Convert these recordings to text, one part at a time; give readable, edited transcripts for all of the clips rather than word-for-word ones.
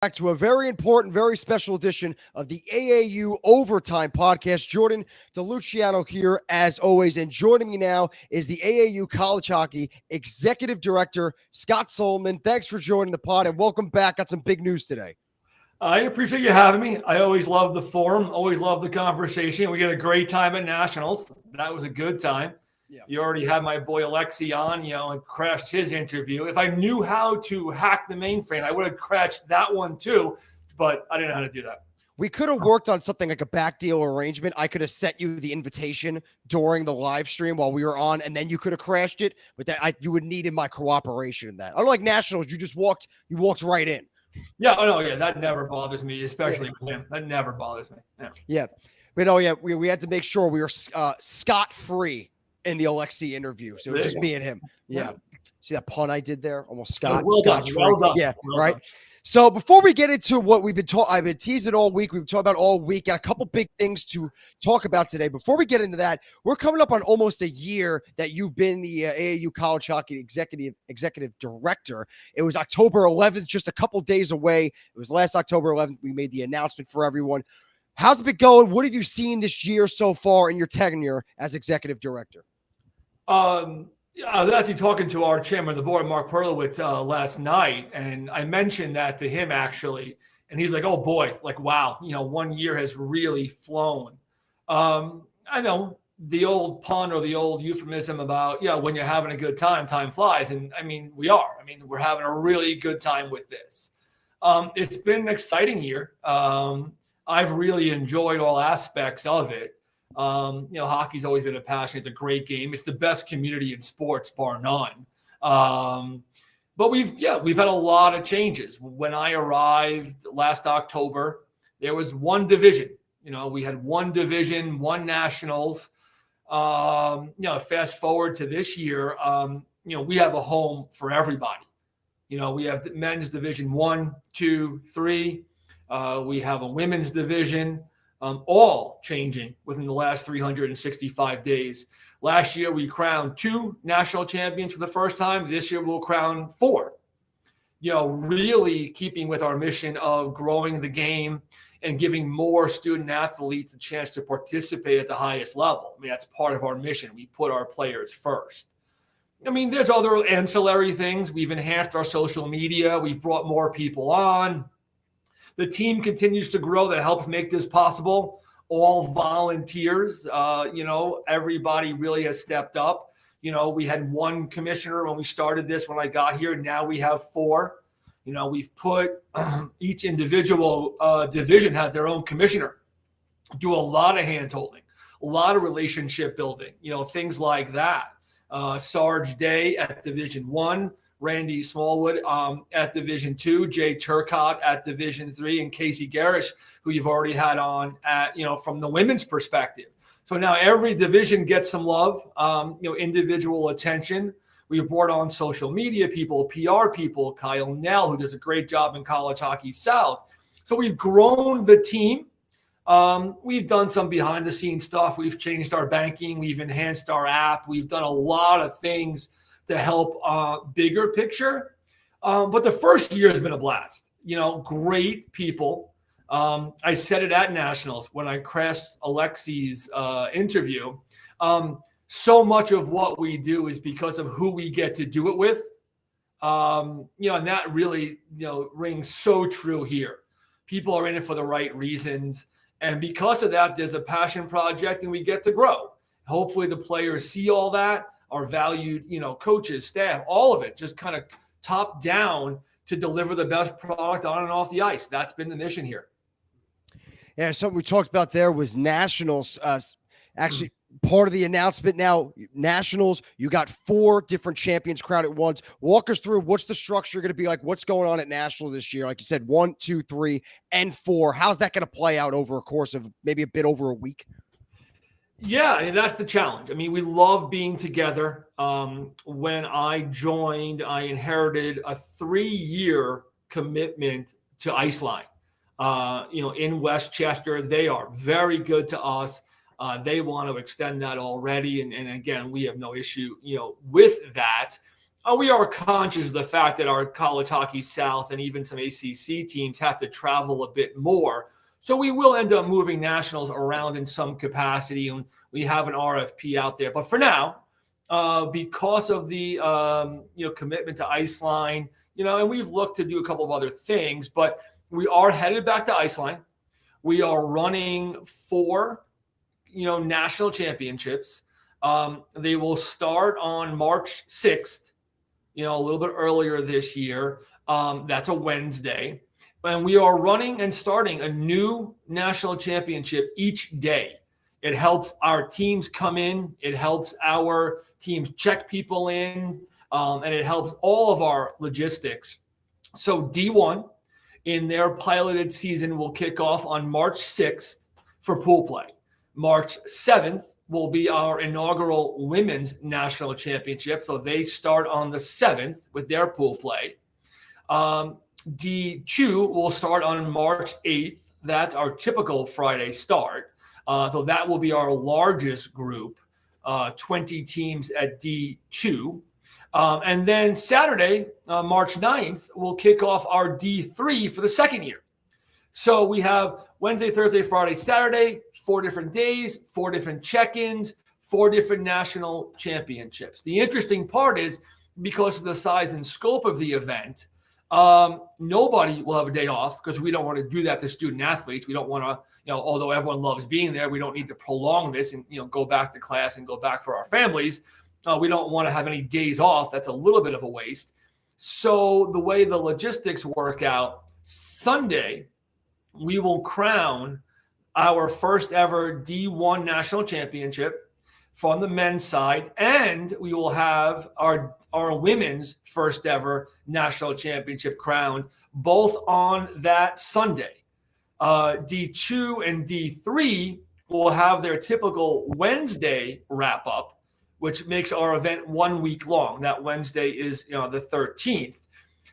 Back to a very important, very special edition of the AAU Overtime Podcast. Jordan DeLuciano here, as always. And joining me now is the AAU College Hockey Executive Director, Scott Solomon. Thanks for joining the pod, and welcome back. Got some big news today. I appreciate you having me. I always love the forum, always love the conversation. We had a great time at Nationals. That was a good time. Yeah. You already had my boy Alexi on, and crashed his interview. If I knew how to hack the mainframe, I would have crashed that one too, but I didn't know how to do that. We could have worked on something like a back deal arrangement. I could have sent you the invitation during the live stream while we were on, and then you could have crashed it, but you would need my cooperation in that. Unlike Nationals, you walked right in. Yeah, that never bothers me, especially with him. That never bothers me. Yeah. But we had to make sure we were scot-free in the Alexi interview. So it was just me and him. Yeah. See that pun I did there? Almost Scott. Well done. Yeah, right. So before we get into what I've been teasing all week. We've been talking about all week. Got a couple big things to talk about today. Before we get into that, we're coming up on almost a year that you've been the AAU College Hockey Executive Director. It was October 11th, just a couple days away. It was last October 11th. We made the announcement for everyone. How's it been going? What have you seen this year so far in your tenure as Executive Director? I was actually talking to our chairman of the board, Mark Perlowitz, last night, and I mentioned that to him actually, and he's like, "Oh boy, like wow, 1 year has really flown." I know the old pun or the old euphemism about when you're having a good time, time flies, and I mean we are. I mean we're having a really good time with this. It's been an exciting year. I've really enjoyed all aspects of it. Hockey's always been a passion. It's a great game. It's the best community in sports, bar none. But we've had a lot of changes. When I arrived last October, there was one division. We had one division, one nationals. Fast forward to this year, we have a home for everybody. We have the men's division 1, 2, 3. We have a women's division. All changing within the last 365 days. Last year, we crowned 2 national champions for the first time. This year, we'll crown 4. Really keeping with our mission of growing the game and giving more student athletes a chance to participate at the highest level. I mean, that's part of our mission. We put our players first. I mean, there's other ancillary things. We've enhanced our social media. We've brought more people on. The team continues to grow. That helps make this possible. All volunteers, everybody really has stepped up. We had 1 commissioner when we started this, when I got here. Now we have 4. We've put each individual division has their own commissioner. Do a lot of hand holding, a lot of relationship building, things like that. Sarge Day at Division 1. Randy Smallwood at Division 2, Jay Turcott at Division 3, and Casey Garish, who you've already had on at, from the women's perspective. So now every division gets some love, individual attention. We've brought on social media people, PR people, Kyle Nell, who does a great job in College Hockey South. So we've grown the team. We've done some behind the scenes stuff. We've changed our banking. We've enhanced our app. We've done a lot of things to help bigger picture. But the first year has been a blast. Great people. I said it at Nationals when I crashed Alexi's interview. So much of what we do is because of who we get to do it with. And that really, rings so true here. People are in it for the right reasons. And because of that, there's a passion project and we get to grow. Hopefully the players see all that. Our valued, coaches, staff, all of it, just kind of top down to deliver the best product on and off the ice. That's been the mission here. Yeah, something we talked about there was Nationals. Actually, part of the announcement now, Nationals, you got 4 different champions crowned at once. Walk us through what's the structure going to be like? What's going on at Nationals this year? Like you said, 1, 2, 3, and 4. How's that going to play out over a course of maybe a bit over a week? Yeah, I mean, that's the challenge. I mean, we love being together. When I joined, I inherited a 3-year commitment to Iceline. In Westchester, they are very good to us. They want to extend that already. And again, we have no issue, with that. We are conscious of the fact that our College Hockey South and even some ACC teams have to travel a bit more. So we will end up moving nationals around in some capacity, and we have an RFP out there. But for now, because of the commitment to Iceline, and we've looked to do a couple of other things, but we are headed back to Iceline. We are running 4, national championships. They will start on March 6th, a little bit earlier this year. That's a Wednesday. And we are running and starting a new national championship each day. It helps our teams come in. It helps our teams check people in. And it helps all of our logistics. So D1 in their piloted season will kick off on March 6th for pool play. March 7th will be our inaugural women's national championship. So they start on the 7th with their pool play. D2 will start on March 8th. That's our typical Friday start. So that will be our largest group, 20 teams at D2. And then Saturday, March 9th, we'll kick off our D3 for the second year. So we have Wednesday, Thursday, Friday, Saturday, 4 different days, 4 different check-ins, 4 different national championships. The interesting part is because of the size and scope of the event, nobody will have a day off because we don't want to do that to student athletes. We don't want to, although everyone loves being there, we don't need to prolong this and, go back to class and go back for our families. We don't want to have any days off. That's a little bit of a waste. So the way the logistics work out, Sunday, we will crown our first ever D1 national championship from the men's side, and we will have our women's first ever national championship crowned both on that Sunday. D2 and D3 will have their typical Wednesday wrap up, which makes our event 1 week long. That Wednesday is the 13th.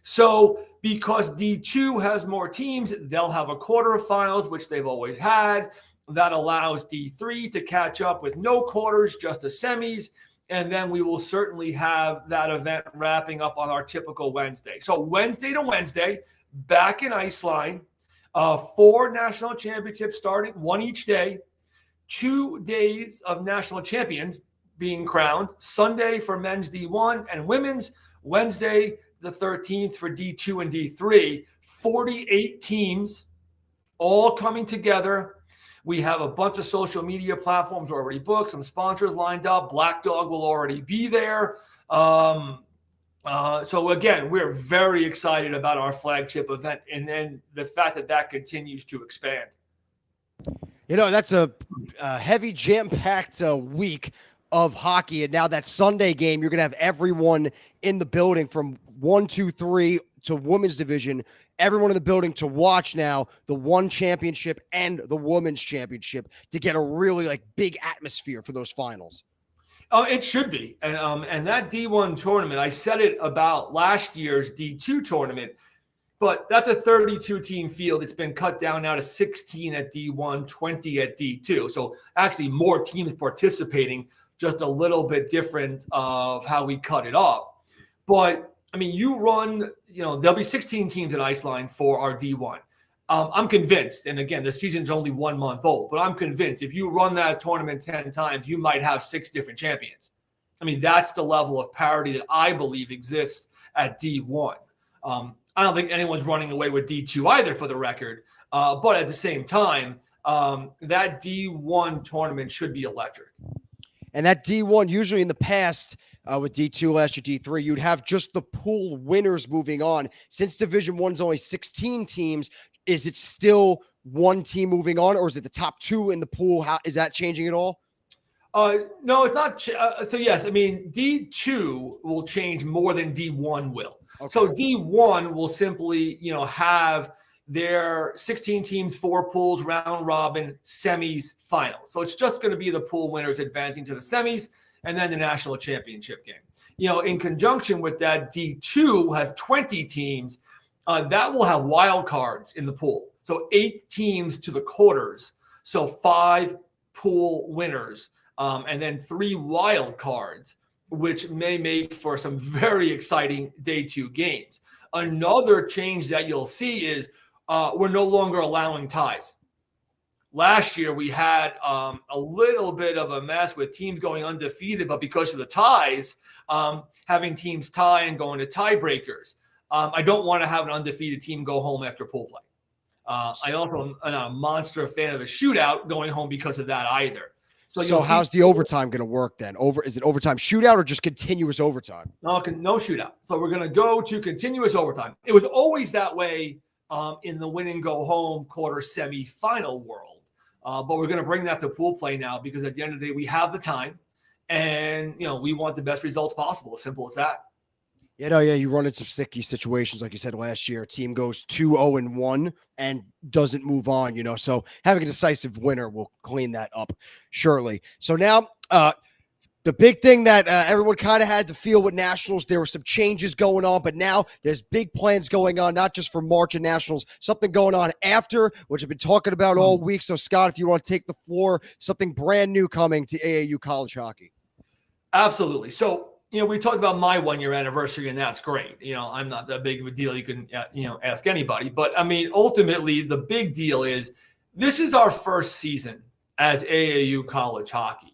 So because D2 has more teams, they'll have a quarterfinals, which they've always had. That allows D3 to catch up with no quarters, just the semis. And then we will certainly have that event wrapping up on our typical Wednesday. So Wednesday to Wednesday, back in Iceline, 4 national championships starting, 1 each day, 2 days of national champions being crowned, Sunday for men's D1 and women's, Wednesday the 13th for D2 and D3, 48 teams all coming together. We have a bunch of social media platforms already booked, some sponsors lined up. Black Dog will already be there. So again, we're very excited about our flagship event and then the fact that that continues to expand. That's a heavy jam-packed week of hockey. And now that Sunday game, you're going to have everyone in the building from 1, 2, 3 to women's division, everyone in the building to watch now the one championship and the women's championship to get a really big atmosphere for those finals. It should be. And that D1 tournament, I said it about last year's D2 tournament, but that's a 32 team field. It's been cut down now to 16 at D1, 20 at D2. So actually more teams participating, just a little bit different of how we cut it up. But I mean, you run, there'll be 16 teams at Iceline for our D1. I'm convinced, and again, the season's only 1 month old, but I'm convinced if you run that tournament 10 times, you might have 6 different champions. I mean, that's the level of parity that I believe exists at D1. I don't think anyone's running away with D2 either, for the record. But at the same time, that D1 tournament should be electric. And that D1, usually in the past, with D2 last year, D3, you'd have just the pool winners moving on. Since Division One's only 16 teams, is it still one team moving on, or is it the top 2 in the pool? How is that changing at all? No, it's not. So yes, I mean, D2 will change more than D1 will. Okay. So D1 will simply, have their 16 teams, 4 pools, round robin, semis, final. So it's just going to be the pool winners advancing to the semis and then the national championship game. In conjunction with that, D2 will have 20 teams. That will have wild cards in the pool. So 8 teams to the quarters. So 5 pool winners and then 3 wild cards. which may make for some very exciting day 2 games. Another change that you'll see is we're no longer allowing ties. Last year, we had a little bit of a mess with teams going undefeated, but because of the ties, having teams tie and going to tiebreakers. I don't want to have an undefeated team go home after pool play. I also am not a monster fan of a shootout going home because of that either. So how's the overtime going to work then? Is it overtime shootout or just continuous overtime? No shootout. So we're going to go to continuous overtime. It was always that way in the win and go home quarter semifinal world. But we're going to bring that to pool play now because at the end of the day, we have the time and, we want the best results possible. As simple as that. Yeah, you run into some sticky situations, like you said last year. A team goes 2-0-1 and doesn't move on, so having a decisive winner will clean that up, surely. So now, the big thing that everyone kind of had to feel with Nationals, there were some changes going on, but now there's big plans going on, not just for March and Nationals, something going on after, which I've been talking about all week. So, Scott, if you want to take the floor, something brand new coming to AAU college hockey. Absolutely. So, we talked about my 1-year anniversary, and that's great. I'm not that big of a deal. You can, ask anybody. But, ultimately, the big deal is this is our first season as AAU college hockey.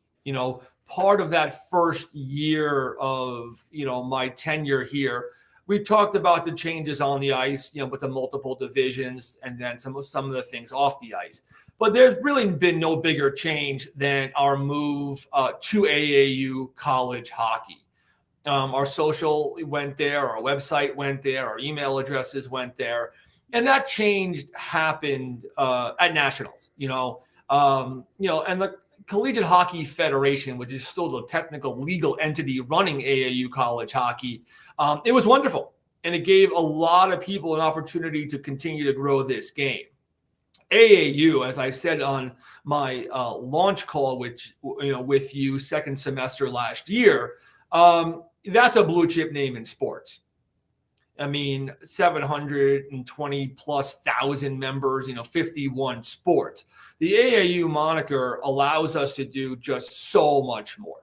Part of that first year of, my tenure here, we talked about the changes on the ice, with the multiple divisions and then some of the things off the ice. But there's really been no bigger change than our move to AAU college hockey. Our social went there, our website went there, our email addresses went there. And that change happened at Nationals, and the Collegiate Hockey Federation, which is still the technical legal entity running AAU college hockey, it was wonderful. And it gave a lot of people an opportunity to continue to grow this game. AAU, as I said on my launch call, with you second semester last year, that's a blue chip name in sports. 720 plus thousand members, 51 sports. The AAU moniker allows us to do just so much more.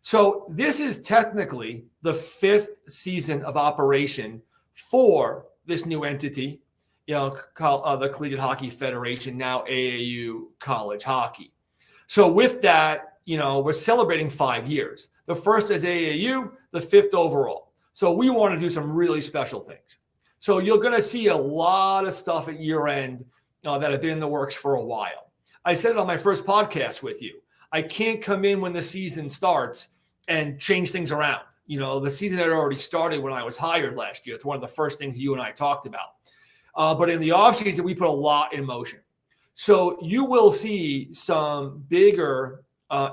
So this is technically the 5th season of operation for this new entity, the Collegiate Hockey Federation, now AAU college hockey. So with that, we're celebrating 5 years. The first as AAU, the 5th overall. So we want to do some really special things. So you're going to see a lot of stuff at year end that have been in the works for a while. I said it on my first podcast with you. I can't come in when the season starts and change things around. The season had already started when I was hired last year. It's one of the first things you and I talked about. But in the offseason, we put a lot in motion. So you will see some bigger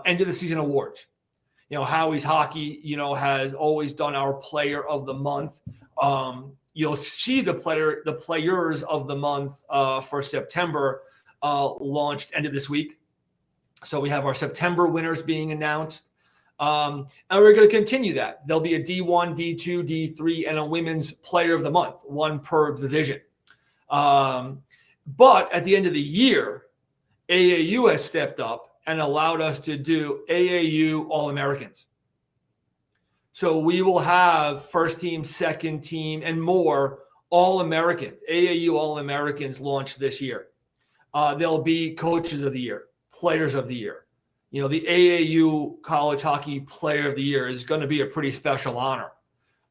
end of the season awards. Howie's Hockey, has always done our player of the month. You'll see the players of the month for September launched end of this week. So we have our September winners being announced. And we're going to continue that. There'll be a D1, D2, D3, and a women's player of the month, one per division. But at the end of the year, AAU has stepped up and allowed us to do AAU All-Americans. So we will have first team, second team, and more All-Americans, AAU All-Americans launched this year. There'll be coaches of the year, players of the year. The AAU college hockey player of the year is going to be a pretty special honor.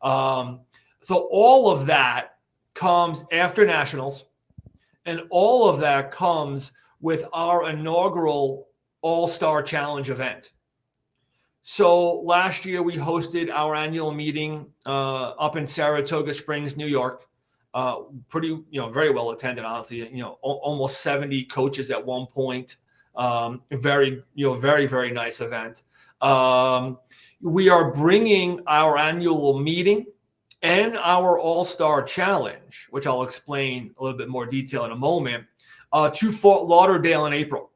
So all of that comes after Nationals, and all of that comes with our inaugural All-Star Challenge event. So last year we hosted our annual meeting up in Saratoga Springs, New York. Pretty, very well attended, honestly. Almost 70 coaches at one point. Very, very, very nice event. We are bringing our annual meeting and our All-Star Challenge, which I'll explain a little bit more detail in a moment, to Fort Lauderdale in April.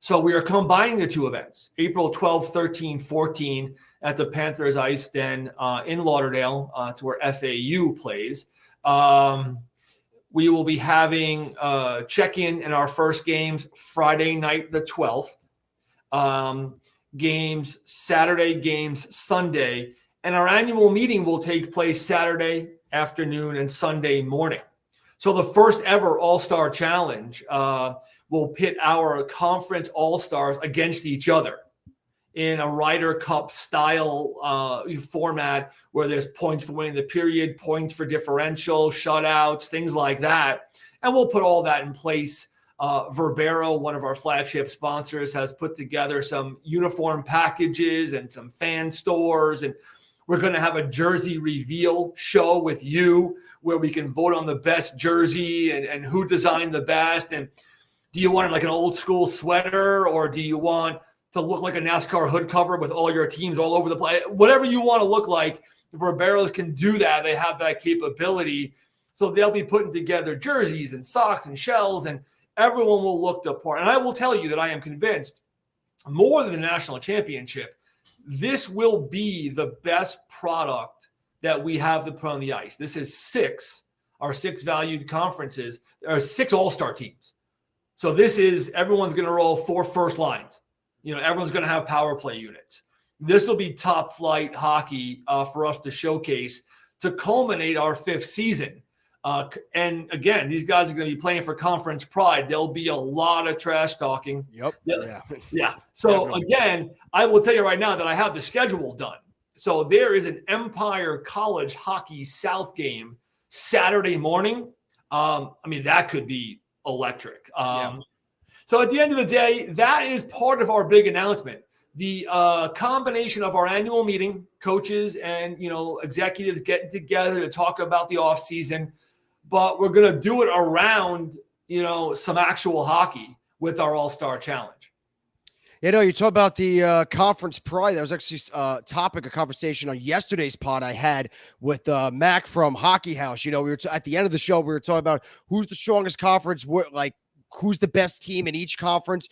So we are combining the two events, April 12, 13, 14 at the Panthers Ice Den in Lauderdale. It's where FAU plays. We will be having check-in in our first games Friday night, the 12th. games, Saturday games, Sunday, and our annual meeting will take place Saturday afternoon and Sunday morning. So the first ever All-Star Challenge will pit our conference All-Stars against each other in a Ryder Cup style format where there's points for winning the period, points for differential, shutouts, things like that. And we'll put all that in place. Verbero, one of our flagship sponsors, has put together some uniform packages and some fan stores. And we're going to have a jersey reveal show with you where we can vote on the best jersey and who designed the best. And do you want like an old school sweater, or do you want to look like a NASCAR hood cover with all your teams all over the place? Whatever you want to look like, Verbero can do that. They have that capability. So they'll be putting together jerseys and socks and shells, and everyone will look the part. And I will tell you that I am convinced, more than the national championship, this will be the best product that we have to put on the ice. This is our six valued conferences. There are 6 all-star teams. So this is, everyone's going to roll 4 first lines. Everyone's going to have power play units. This will be top flight hockey for us to showcase to culminate our 5th season. And again, these guys are going to be playing for conference pride. There'll be a lot of trash talking. Yep. Yeah. So definitely. Again, I will tell you right now that I have the schedule done. So there is an Empire College Hockey South game Saturday morning. That could be electric. So at the end of the day, that is part of our big announcement. The combination of our annual meeting, coaches and executives getting together to talk about the off season, but we're going to do it around some actual hockey with our All-Star Challenge. You talk about the conference pride. That was actually a topic of conversation on yesterday's pod I had with Mac from Hockey House. We were at the end of the show, we were talking about who's the strongest conference, who's the best team in each conference,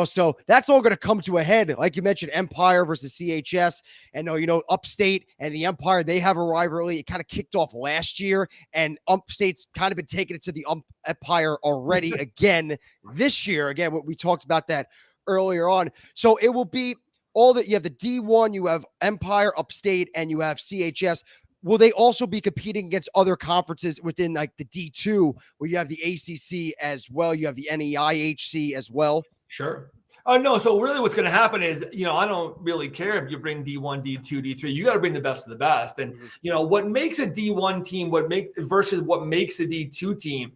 so that's all going to come to a head. Like you mentioned, Empire versus CHS, and Upstate and the Empire, they have a rivalry. It kind of kicked off last year, and Upstate's kind of been taking it to the Empire already again this year. Again, we talked about that earlier on. So it will be all that you have the D1, you have Empire, Upstate, and you have CHS. Will they also be competing against other conferences within like the D2 where you have the ACC as well? You have the NEIHC as well? Sure. No. So really what's going to happen is, I don't really care if you bring D1, D2, D3, you got to bring the best of the best. And, what makes a D1 team, versus what makes a D2 team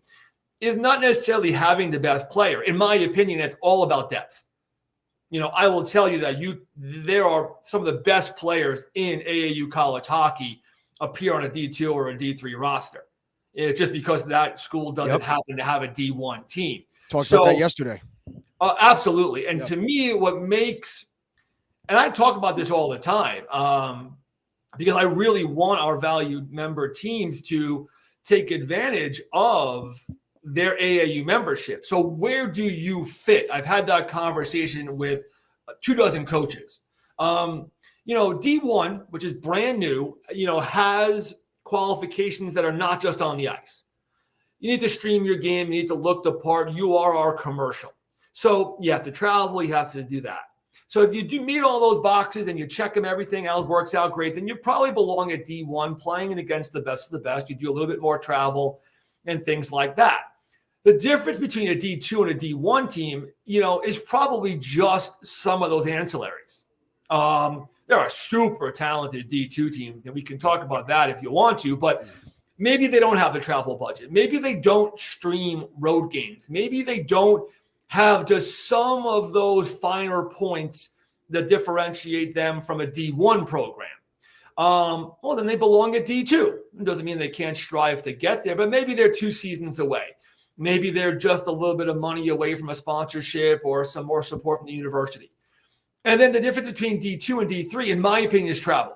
is not necessarily having the best player. In my opinion, it's all about depth. I will tell you that there are some of the best players in AAU college hockey appear on a D2 or a D3 roster. It's just because that school doesn't happen to have a D1 team. Talked about that yesterday. Absolutely. And to me, what makes, and I talk about this all the time, because I really want our valued member teams to take advantage of their AAU membership. So where do you fit? I've had that conversation with 24 coaches. D1, which is brand new, has qualifications that are not just on the ice. You need to stream your game. You need to look the part. You are our commercial. So you have to travel. You have to do that. So if you do meet all those boxes and you check them, everything else works out great, then you probably belong at D1, playing against the best of the best. You do a little bit more travel and things like that. The difference between a D2 and a D1 team, is probably just some of those ancillaries. There are super talented D2 teams, and we can talk about that if you want to, but maybe they don't have the travel budget. Maybe they don't stream road games. Maybe they don't have just some of those finer points that differentiate them from a D1 program. Well, then they belong at D2. It doesn't mean they can't strive to get there, but maybe they're 2 seasons away. Maybe they're just a little bit of money away from a sponsorship or some more support from the university. And then the difference between D2 and D3, in my opinion, is travel.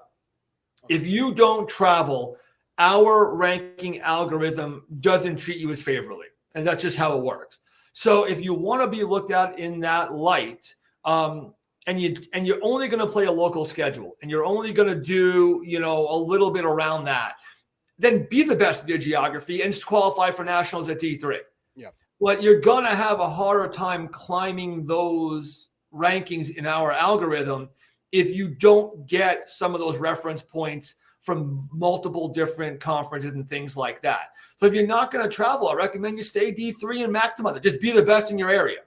If you don't travel, our ranking algorithm doesn't treat you as favorably. And that's just how it works. So if you want to be looked at in that light, and you're only going to play a local schedule, and you're only going to do, a little bit around that, then be the best in your geography and qualify for nationals at D3. Yeah. But you're going to have a harder time climbing those rankings in our algorithm if you don't get some of those reference points from multiple different conferences and things like that. So if you're not going to travel, I recommend you stay D3 and maximize it. Just be the best in your area.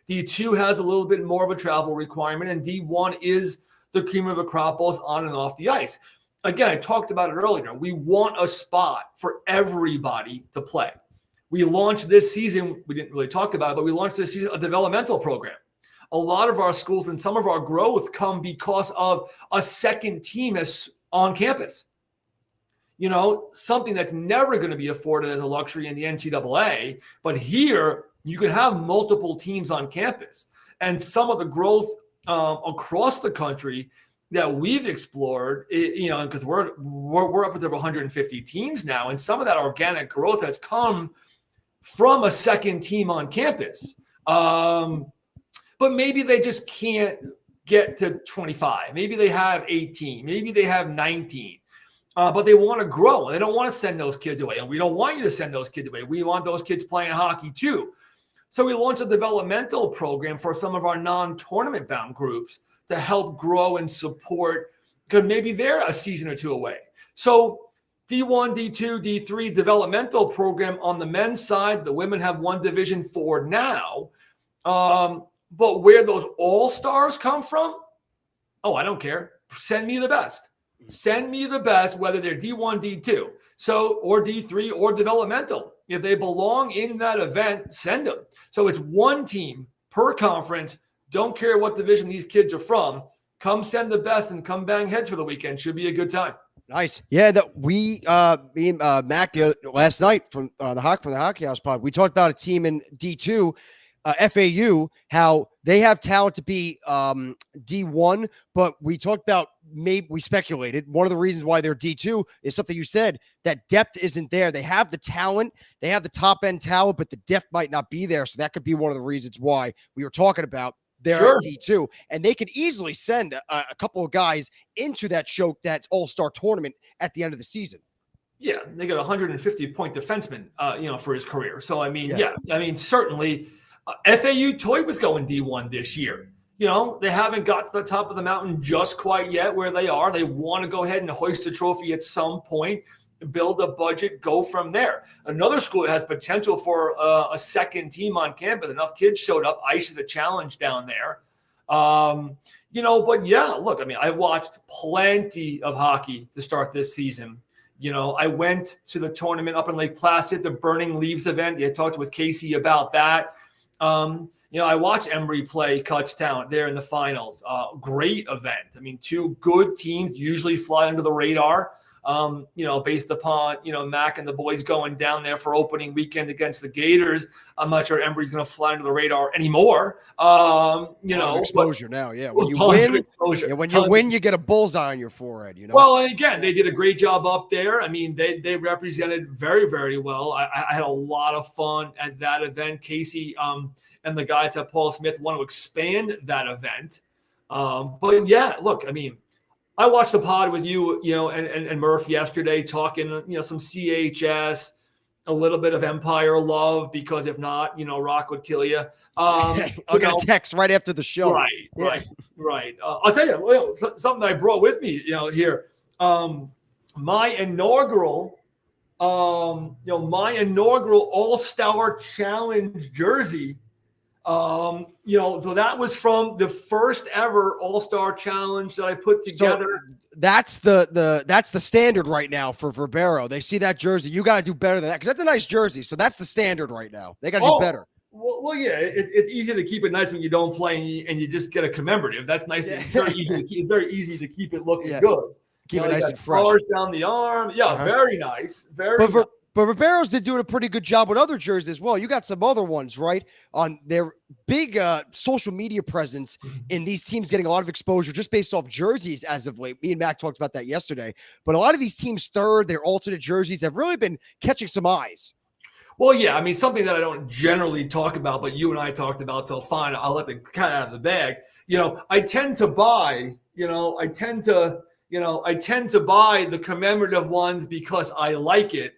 D2 has a little bit more of a travel requirement, and D1 is the cream of the crop, both on and off the ice. Again, I talked about it earlier. We want a spot for everybody to play. We launched this season, we didn't really talk about it, but we launched this season a developmental program. A lot of our schools and some of our growth come because of a second team is on campus. You know, something that's never going to be afforded as a luxury in the NCAA, but here you can have multiple teams on campus. And some of the growth across the country that we've explored, you know, because we're up to over 150 teams now, and some of that organic growth has come from a second team on campus. But maybe they just can't get to 25. Maybe they have 18. Maybe they have 19. But they want to grow. They don't want to send those kids away. And we don't want you to send those kids away. We want those kids playing hockey too. So we launched a developmental program for some of our non-tournament bound groups to help grow and support, because maybe they're a season or two away. So D1, D2, D3 developmental program on the men's side. The women have one division for now. But where those all-stars come from, oh, I don't care. Send me the best. Send me the best, whether they're D1, D2, or D3 or developmental. If they belong in that event, send them. So it's one team per conference. Don't care what division these kids are from. Come send the best and come bang heads for the weekend. Should be a good time. Nice. Yeah, that me and Mac last night from the Hockey House pod, we talked about a team in D2, FAU, how they have talent to be D1, but we talked about, maybe we speculated one of the reasons why they're D2 is something you said, that depth isn't there. They have the talent, they have the top end talent, but the depth might not be there. So that could be one of the reasons why we were talking about they're at D2, and they could easily send a couple of guys into that that all-star tournament at the end of the season. Yeah, they got 150-point defenseman, for his career. So I mean, certainly. FAU toyed with going D1 this year. You know, they haven't got to the top of the mountain just quite yet where they are. They want to go ahead and hoist a trophy at some point, build a budget, go from there. Another school that has potential for a second team on campus. Enough kids showed up, ice the challenge down there. But yeah, look, I mean, I watched plenty of hockey to start this season. You know, I went to the tournament up in Lake Placid, the Burning Leaves event. I talked with Casey about that. I watched Embry play Kutztown there in the finals. Great event. I mean, two good teams usually fly under the radar, based upon, Mac and the boys going down there for opening weekend against the Gators. I'm not sure Embry's going to fly under the radar anymore. Exposure now. Yeah. When you win, you get a bullseye on your forehead, Well, and again, they did a great job up there. I mean, they represented very, very well. I had a lot of fun at that event. Casey and the guys at Paul Smith want to expand that event. But yeah, look, I mean, I watched the pod with you, and Murph yesterday talking, some CHS, a little bit of Empire love, because if not, Rock would kill you. I'll get a text right after the show. Right. I'll tell you, something that I brought with me, here. My inaugural All-Star Challenge jersey. So that was from the first ever All-Star Challenge that I put together. So that's the standard right now for Verbero. They see that jersey. You got to do better than that, because that's a nice jersey. So that's the standard right now. They got to do better. Well, yeah, it's easy to keep it nice when you don't play and you just get a commemorative. That's nice. Yeah. It's very easy to keep it looking good. Keep it nice and fresh. Stars down the arm. Yeah, very nice. But Ribero's did doing a pretty good job with other jerseys as well. You got some other ones, right? On their big social media presence in these teams getting a lot of exposure just based off jerseys as of late. Me and Mac talked about that yesterday. But a lot of these teams' their alternate jerseys have really been catching some eyes. Well, yeah, I mean, something that I don't generally talk about, but you and I talked about, so fine, I'll let the cat out of the bag. I tend to buy, I tend to buy the commemorative ones because I like it.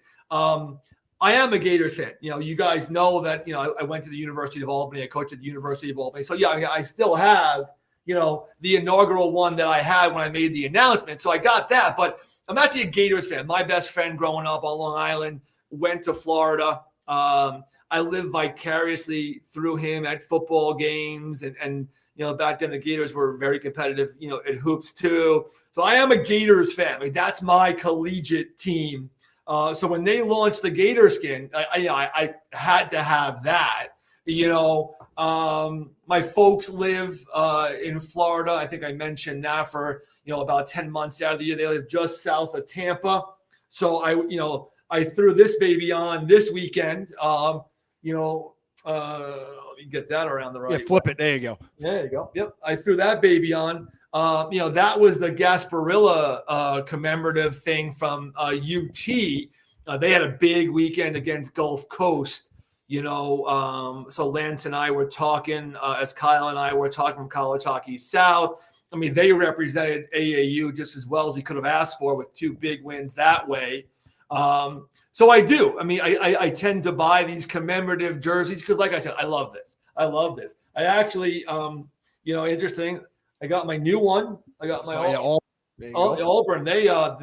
I am a Gators fan. You guys know that, I went to the University of Albany. I coached at the University of Albany. So, yeah, I still have, the inaugural one that I had when I made the announcement. So I got that. But I'm actually a Gators fan. My best friend growing up on Long Island went to Florida. I lived vicariously through him at football games. And back then the Gators were very competitive, at hoops too. So I am a Gators fan. I mean, that's my collegiate team. So when they launched the Gator skin, I had to have that. My folks live in Florida. I think I mentioned that for about 10 months out of the year. They live just south of Tampa. So I threw this baby on this weekend. Let me get that around the right. Yeah, flip it. There you go. There you go. Yep, I threw that baby on. That was the Gasparilla commemorative thing from UT. They had a big weekend against Gulf Coast, so Lance and I were talking, as Kyle and I were talking from College Hockey South. I mean, they represented AAU just as well as we could have asked for with 2 big wins that way. So I do. I mean, I tend to buy these commemorative jerseys because, like I said, I love this. I actually, interesting. I got my new one. I got my Auburn. They got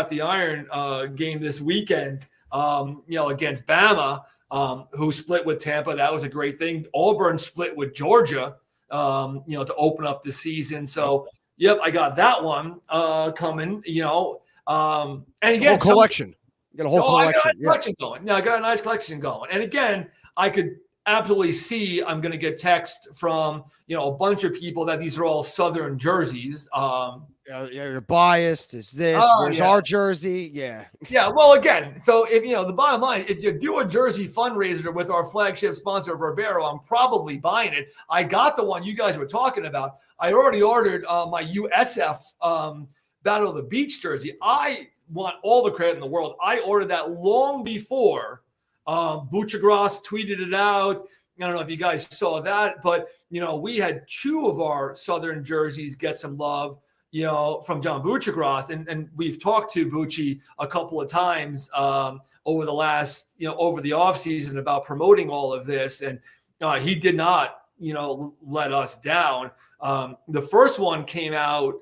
the Iron game this weekend. Against Bama, who split with Tampa. That was a great thing. Auburn split with Georgia. To open up the season. So, yep, I got that one coming. And again, whole collection. You got a whole collection. I got a nice collection going. Yeah, I got a nice collection going. And again, I could absolutely see I'm going to get text from a bunch of people that these are all Southern jerseys. You're biased. Is this? Where's our jersey? Yeah. Yeah. Well, again, so if the bottom line, if you do a jersey fundraiser with our flagship sponsor Verbero, I'm probably buying it. I got the one you guys were talking about. I already ordered my USF Battle of the Beach jersey. I want all the credit in the world. I ordered that long before Buchagras tweeted it out. I don't know if you guys saw that, but we had 2 of our Southern jerseys get some love, from John Buchagras, and we've talked to Bucci a couple of times over the last, over the offseason about promoting all of this, and he did not, let us down. The first one came out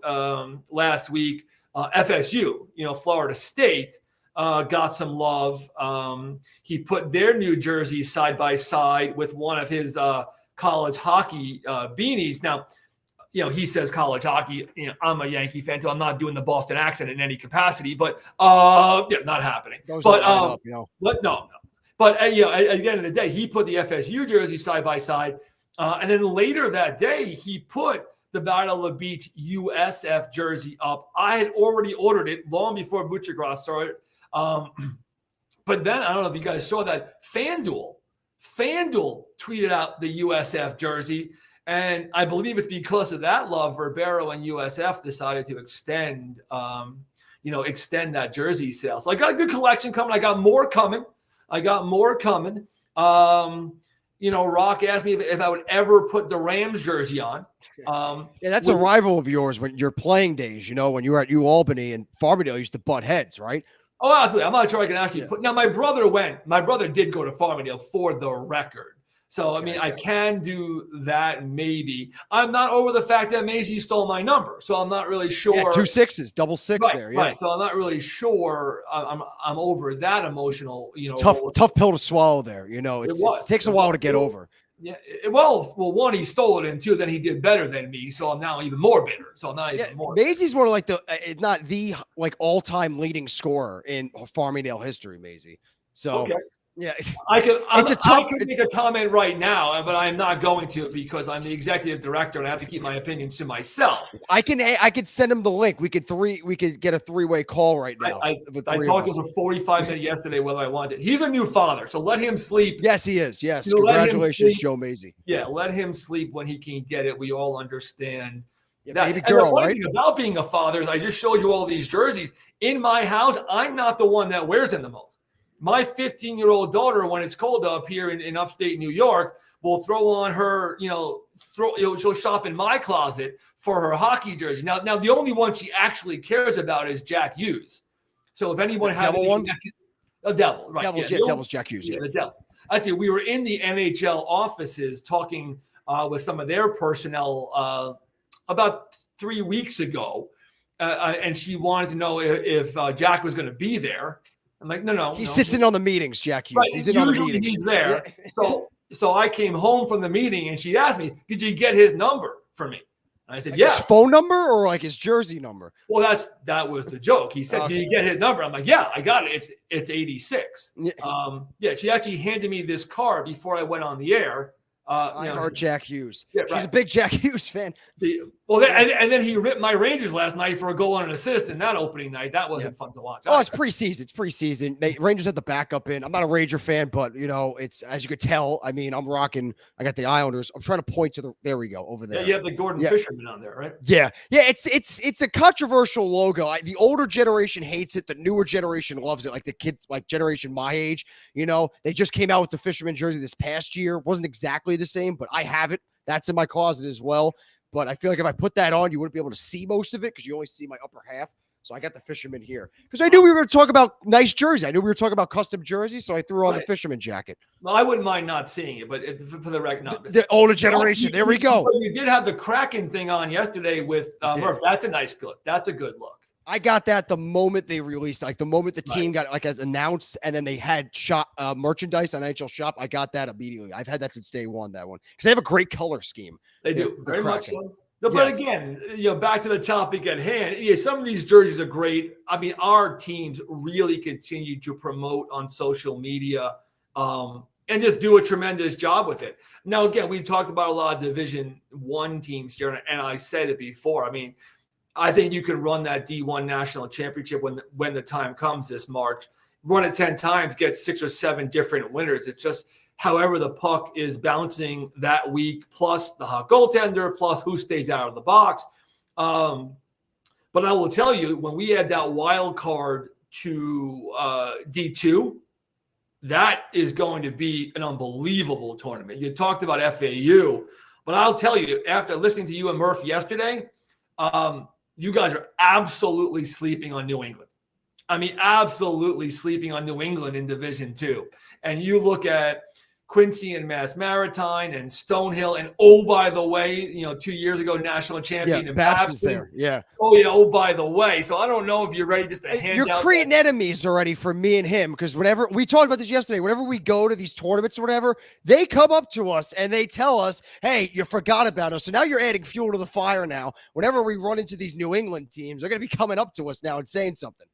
last week. FSU, Florida State, got some love. He put their new jerseys side by side with one of his college hockey beanies. Now, he says college hockey. I'm a Yankee fan, so I'm not doing the Boston accent in any capacity. But not happening. But no. But at the end of the day, he put the FSU jersey side by side, and then later that day, he put the Battle of the Beach USF jersey up. I had already ordered it long before Buchagras started. But then I don't know if you guys saw that FanDuel tweeted out the USF jersey. And I believe it's because of that love, Verbero and USF decided to extend that jersey sale. So I got a good collection coming. I got more coming. Rock asked me if I would ever put the Rams jersey on. That's a rival of yours when your playing days, when you were at UAlbany and Farmingdale used to butt heads, right? Oh, absolutely. I'm not sure I can actually put. Now, my brother did go to Farmingdale for the record. So, I mean, I can do that maybe. I'm not over the fact that Maisie stole my number. So I'm not really sure. Yeah, 2 6s, double 6 there. Yeah. Right. So I'm not really sure I'm over that emotional, Tough pill to swallow there. It takes a while to get over. Yeah. Well, one, he stole it, and 2, then he did better than me. So I'm now even more bitter. So I'm not even more. Maisie's more like not the all-time leading scorer in Farmingdale history, Maisie. So. Okay. Yeah, I could make a comment right now, but I'm not going to because I'm the executive director and I have to keep my opinions to myself. I could send him the link. We could get a 3-way call right now. I talked to him for 45 minutes yesterday whether I wanted. He's a new father, so let him sleep. Yes, he is. Yes, congratulations, Joe Maisie. Yeah, let him sleep when he can get it. We all understand. Yeah, baby girl, and the funny right? thing about being a father is I just showed you all these jerseys. In my house, I'm not the one that wears them the most. My 15-year-old daughter, when it's cold up here in upstate New York, will throw on her, she'll shop in my closet for her hockey jersey. Now the only one she actually cares about is Jack Hughes. So if anyone has The Devil, right? Devils, Jack Hughes. The Devil. Actually, we were in the NHL offices talking with some of their personnel about 3 weeks ago, and she wanted to know if Jack was going to be there. I'm like, no. He sits in on the meetings, Jack Hughes. Right. He's in on the meetings. He's there. Yeah. So I came home from the meeting, and she asked me, "Did you get his number for me?" And I said, like "Yeah." His phone number or like his jersey number? Well, that was the joke. He said, "Did you get his number?" I'm like, "Yeah, I got it. It's 86." Yeah. She actually handed me this card before I went on the air. I heard Jack Hughes. Yeah, She's a big Jack Hughes fan. And then he ripped my Rangers last night for a goal and an assist in that opening night. That wasn't fun to watch. Oh, it's preseason. It's preseason. Rangers had the backup in. I'm not a Ranger fan, but it's, as you could tell. I mean, I'm rocking. I got the Islanders. I'm trying to point to there we go over there. Yeah, you have the Gordon Fisherman on there, right? Yeah. It's a controversial logo. The older generation hates it. The newer generation loves it. Like the kids, like generation my age. They just came out with the Fisherman jersey this past year. Wasn't exactly the same, but I have it. That's in my closet as well. But I feel like if I put that on, you wouldn't be able to see most of it because you only see my upper half. So I got the Fisherman here because I knew we were going to talk about nice jersey. I knew we were talking about custom jerseys, so I threw on the Fisherman jacket. Well, I wouldn't mind not seeing it, but for the record, the older generation. There we go. You did have the Kraken thing on yesterday with Murph. That's a nice look. That's a good look. I got that the moment they released, like the moment the team got as announced, and then they had shop merchandise on NHL Shop. I got that immediately. I've had that since day one. That one because they have a great color scheme. They do very much so. But again, back to the topic at hand. Yeah, some of these jerseys are great. I mean, our teams really continue to promote on social media and just do a tremendous job with it. Now, again, we talked about a lot of Division I teams here, and I said it before. I mean, I think you can run that D1 national championship when the time comes this March. Run it 10 times, get 6 or 7 different winners. It's just however the puck is bouncing that week, plus the hot goaltender, plus who stays out of the box. But I will tell you, when we add that wild card to D2, that is going to be an unbelievable tournament. You talked about FAU, but I'll tell you, after listening to you and Murph yesterday, you guys are absolutely sleeping on New England. I mean, absolutely sleeping on New England in Division II. And you look at Quincy and Mass Maritime and Stonehill, and by the way, 2 years ago, national champion. And Babs is there. Yeah. By the way. So I don't know if you're ready just to hand out. You're creating enemies already for me and him because whenever we talked about this yesterday, whenever we go to these tournaments or whatever, they come up to us and they tell us, "Hey, you forgot about us." So now you're adding fuel to the fire. Now, whenever we run into these New England teams, they're going to be coming up to us now and saying something.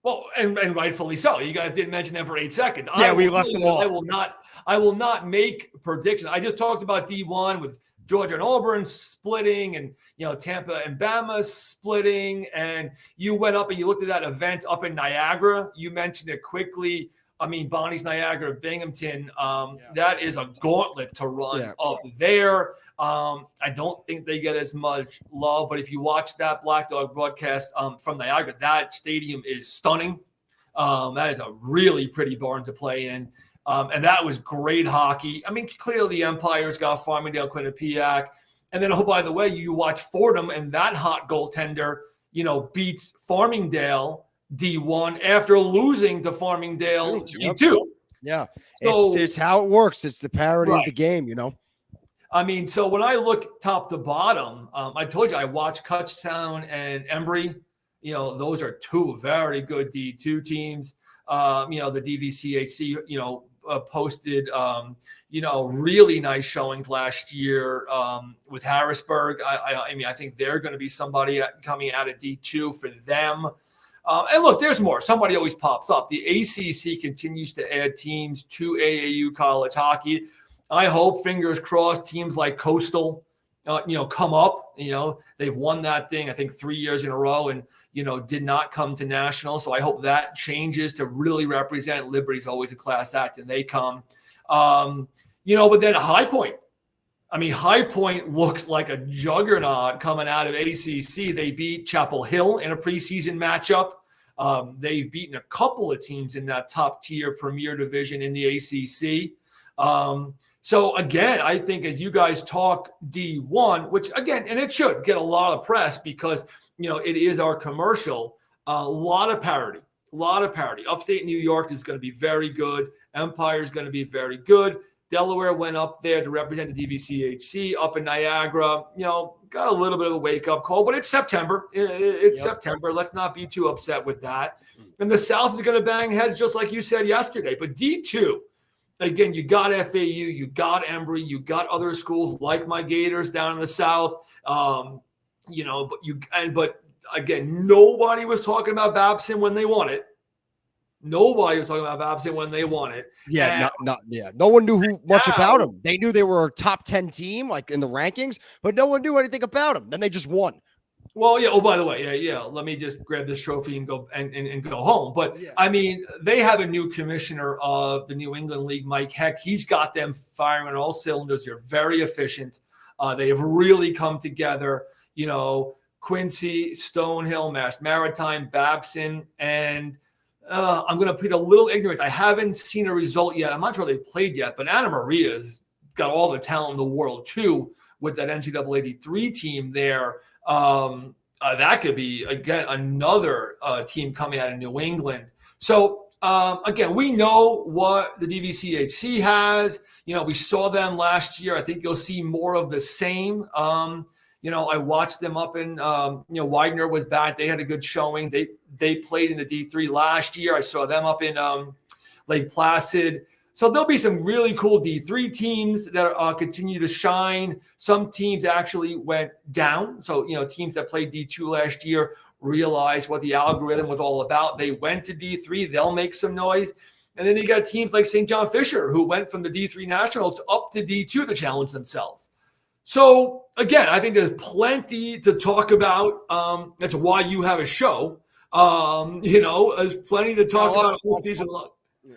Well, and rightfully so. You guys didn't mention them for 8 seconds. Yeah, we left them off. I will not make predictions. I just talked about D1 with Georgia and Auburn splitting, and Tampa and Bama splitting. And you went up and you looked at that event up in Niagara. You mentioned it quickly. I mean, Bonnie's Niagara, Binghamton. That is a gauntlet to run up there. I don't think they get as much love, but if you watch that Black Dog broadcast from Niagara, that stadium is stunning. That is a really pretty barn to play in. And that was great hockey. I mean, clearly the Empire's got Farmingdale, Quinnipiac. And then, by the way, you watch Fordham, and that hot goaltender, beats Farmingdale D1 after losing to Farmingdale D2. Yeah. So it's how it works. It's the parity of the game, I mean, so when I look top to bottom, I told you I watched Cutchtown and Embry. Those are 2 very good D2 temes. The DVCHC, posted, really nice showings last year with Harrisburg. I mean, I think they're going to be somebody coming out of D2 for them. And look, there's more. Somebody always pops up. The ACC continues to add teams to AAU college hockey. I hope, fingers crossed, teams like Coastal, come up. They've won that thing, I think, 3 years in a row and, did not come to national. So I hope that changes to really represent. Liberty's always a class act, and they come. But then High Point. I mean, High Point looks like a juggernaut coming out of ACC. They beat Chapel Hill in a preseason matchup. They've beaten a couple of teams in that top-tier premier division in the ACC. So, again, I think as you guys talk D1, which, again, and it should get a lot of press because, it is our commercial, a lot of parity. A lot of parity. Upstate New York is going to be very good. Empire is going to be very good. Delaware went up there to represent the DVCHC up in Niagara. Got a little bit of a wake-up call, but it's September. It's September. Let's not be too upset with that. And the South is going to bang heads just like you said yesterday. But D2, again, you got FAU, you got Embry, you got other schools like my Gators down in the South. But again, nobody was talking about Babson when they won it. Nobody was talking about Babson when they won it. Yeah, no one knew much about them. They knew they were a top 10 team, like in the rankings, but no one knew anything about them. Then they just won. Well, yeah. Oh, by the way, yeah. Let me just grab this trophy and go and go home. But I mean, they have a new commissioner of the New England League, Mike Hecht. He's got them firing on all cylinders. They're very efficient. They have really come together. Quincy, Stonehill, Mass Maritime, Babson, and I'm going to plead a little ignorant. I haven't seen a result yet. I'm not sure they played yet, but Anna Maria's got all the talent in the world too with that NCAA D3 team there. That could be, again, another team coming out of New England. So, again, we know what the DVCHC has. We saw them last year. I think you'll see more of the same. I watched them up in, Widener was back. They had a good showing. They played in the D3 last year. I saw them up in Lake Placid. So there'll be some really cool D3 teams that continue to shine. Some teams actually went down. So, teams that played D2 last year realized what the algorithm was all about. They went to D3. They'll make some noise. And then you got teams like St. John Fisher, who went from the D3 Nationals up to D2 to challenge themselves. So, again, I think there's plenty to talk about. That's why you have a show. There's plenty to talk about all season long.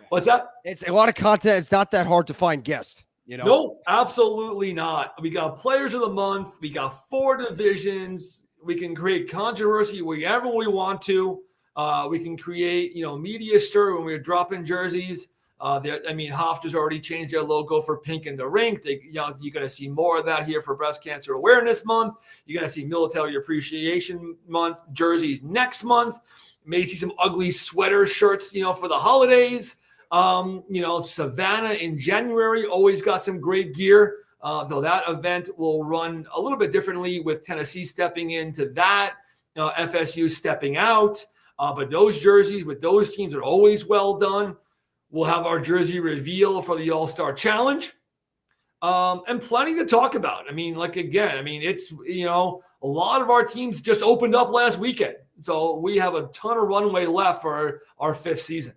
What's that? It's a lot of content. It's not that hard to find guests. No, absolutely not. We got players of the month. We got 4 divisions. We can create controversy wherever we want to. We can create, media stir when we're dropping jerseys. Hofstra's already changed their logo for pink in the rink. You're going to see more of that here for Breast Cancer Awareness Month. You're going to see Military Appreciation Month jerseys next month. May see some ugly sweater shirts, for the holidays. Savannah in January always got some great gear, though that event will run a little bit differently with Tennessee stepping into that, FSU stepping out. But those jerseys with those teams are always well done. We'll have our jersey reveal for the All-Star Challenge. And plenty to talk about. It's, a lot of our teams just opened up last weekend. So we have a ton of runway left for our 5th season.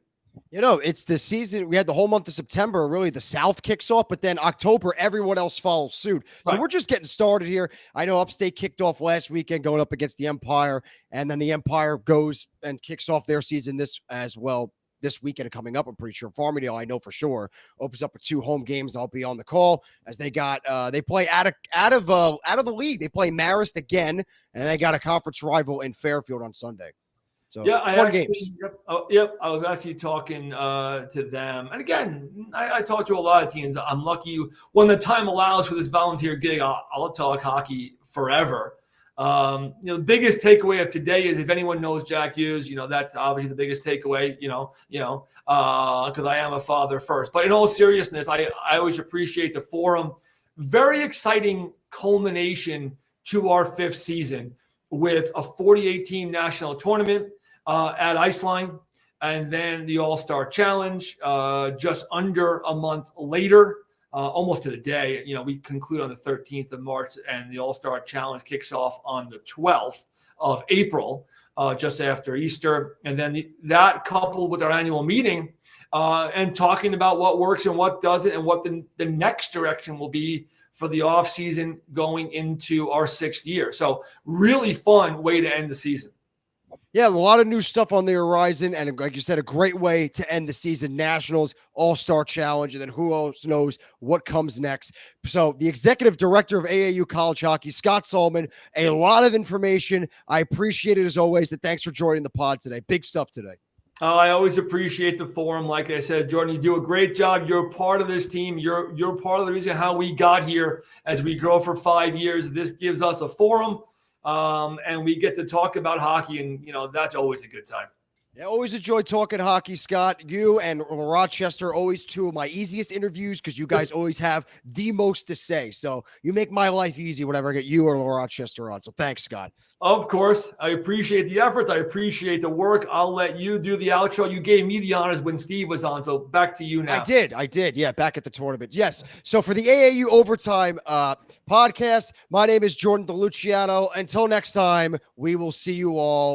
It's the season. We had the whole month of September. Really, the South kicks off, but then October, everyone else follows suit. So We're just getting started here. I know Upstate kicked off last weekend going up against the Empire, and then the Empire goes and kicks off their season this weekend coming up. I'm pretty sure Farmingdale, I know for sure, opens up with 2 home games. I'll be on the call as they play out of the league. They play Marist again, and they got a conference rival in Fairfield on Sunday. So games. Yep. I was actually talking to them, and again, I talk to a lot of teams. I'm lucky when the time allows for this volunteer gig. I'll talk hockey forever. The biggest takeaway of today is if anyone knows Jack Hughes, that's obviously the biggest takeaway, because I am a father first. But in all seriousness, I always appreciate the forum. Very exciting culmination to our 5th season with a 48-team national tournament at Iceline, and then the All-Star Challenge just under a month later. Almost to the day, we conclude on the 13th of March, and the All-Star Challenge kicks off on the 12th of April, just after Easter. And then that coupled with our annual meeting and talking about what works and what doesn't and what the next direction will be for the offseason going into our 6th year. So really fun way to end the season. Yeah, a lot of new stuff on the horizon, and like you said, a great way to end the season. Nationals, All-Star Challenge, and then who else knows what comes next. So the executive director of AAU College Hockey, Scott Solomon, a lot of information. I appreciate it as always, and thanks for joining the pod today. Big stuff today. I always appreciate the forum. Like I said, Jordan, you do a great job. You're part of this team. You're part of the reason how we got here as we grow for 5 years. This gives us a forum. And we get to talk about hockey, and, that's always a good time. I always enjoy talking hockey, Scott. You and Rochester always two of my easiest interviews because you guys always have the most to say. So you make my life easy whenever I get you or Rochester on. So thanks, Scott. Of course, I appreciate the effort. I appreciate the work. I'll let you do the outro. You gave me the honors when Steve was on. So back to you now. I did. Yeah, back at the tournament. Yes. So for the AAU Overtime podcast, my name is Jordan DeLuciano. Until next time, we will see you all